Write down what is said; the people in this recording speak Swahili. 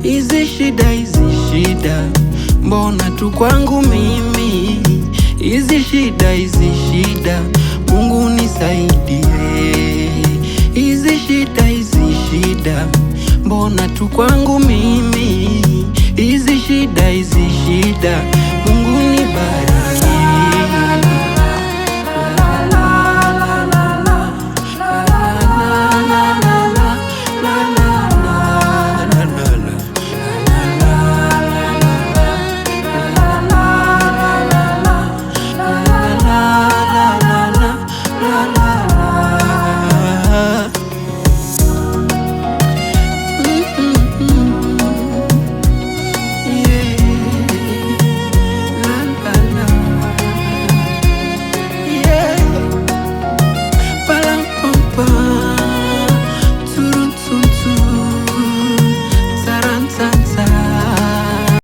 Hizi shida, mbona tu kwangu mimi? Hizi shida, Mungu nisaidie. Hizi shida, mbona tu kwangu mimi? Hizi shida, Mungu nibariki.